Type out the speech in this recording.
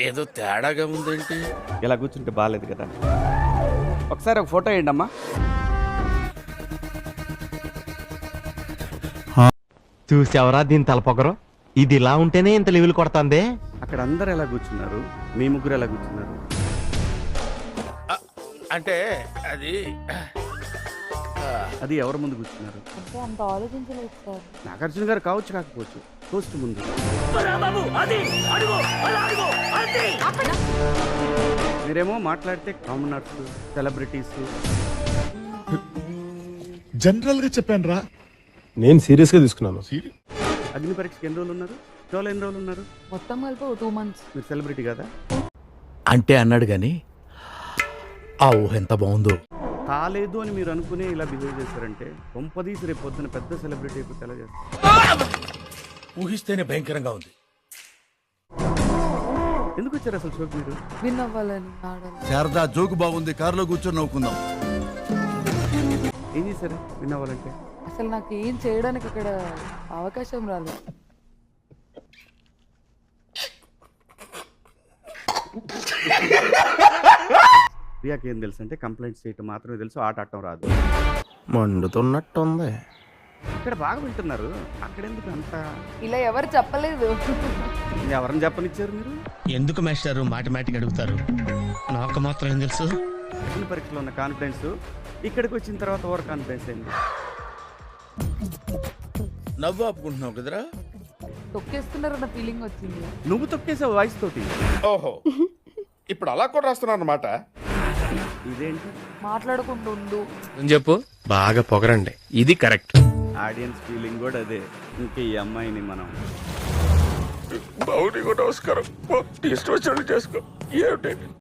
ఏదో తేడాగా ఉందేంటి? ఇలా కూర్చుంటే బాగాలేదు కదా. ఒకసారి ఒక ఫోటో వేయండి అమ్మా. చూసావరా దీని తలపొగరు? ఇది ఇలా ఉంటేనే ఇంత లెవెల్ కొడుతుంది. అక్కడ అందరు ఎలా కూర్చున్నారు, మీ ముగ్గురు ఎలా కూర్చున్నారు? అంటే అది అది ఎవరి ముందు కూర్చున్నారు? అంటే అంత ఆలోచించలేదు సార్. నాగార్జున గారు కావచ్చు, కాకపోవచ్చు. టోస్ట్ ముందు మీరేమో మాట్లాడితే కామనర్స్, సెలబ్రిటీస్. జనరల్ గా చెప్పాను రా. నేను సీరియస్ గా తీసుకున్నాను. అగ్ని పరీక్షకి ఎన్ని రోజులు ఉన్నారు? షోలో ఎన్ని రోజులు ఉన్నారు? మొత్తం కలిపి 2 months. మీరు సెలబ్రిటీ కదా? అంటే అన్నాడు గాని ఆ ఊహ ఎంత బాగుందో. కాలేదు అని మీరు అనుకునే ఇలా బిహేవ్ చేశారంటే కొంపదీసి రేపు పొద్దున పెద్ద సెలబ్రిటీ అయిపోతే ఎలా చేస్తారు? ఊహిస్తేనే భయంకరంగా ఉంది. ఎందుకు వచ్చారు అసలు షోకి మీరు? విన్ అవ్వాలని ఆడాలి. శారదా జోకు బాగుంది, కారులో కూర్చొని నవ్వుకుందాం. ఏం చేశారు విన్ అవ్వాలంటే? అసలు నాకు ఏం చేయడానికి ఇక్కడ అవకాశం రాలేదు. ప్రియాకి ఏం తెలుసు అంటే కంప్లైంట్స్ చేయటం మాత్రమే తెలుసు, ఆట ఆడటం రాదు. మండుతున్నట్టుంది. ఇక్కడ బాగా వింటున్నారు, అక్కడెందుకు అంత? ఇలా ఎవరు చెప్పలేదు. ఎవరిని చెప్పనిచ్చారు మీరు? ఎందుకు మాస్టారు మాటిమాటికి అడుగుతారు? నాకు మాత్రం ఏం తెలుసు? అగ్ని పరీక్షలో ఉన్న కాన్ఫిడెన్స్ ఇక్కడికి వచ్చిన తర్వాత ఓవర్ కాన్ఫిడెన్స్ అయింది. నవ్వు ఆపుకుంటున్నావు కదరా? తొక్కేస్తున్నారన్న ఫీలింగ్ వచ్చింది. నువ్వు తొక్కేసావు వాయిస్ తోటి. ఓహో, ఇప్పుడు అలా కూడా రాస్తున్నాను అనమాట. ఇదేంటి? మాట్లాడుకుంటూ ఉండు. చెప్పు. బాగా పొగరండి, ఇది కరెక్ట్. ఆడియన్స్ ఫీలింగ్ కూడా అదే. ఇంక ఈ అమ్మాయిని మనం నమస్కారం, ఇష్టం వచ్చినట్టు చేసుకో. ఏమిటి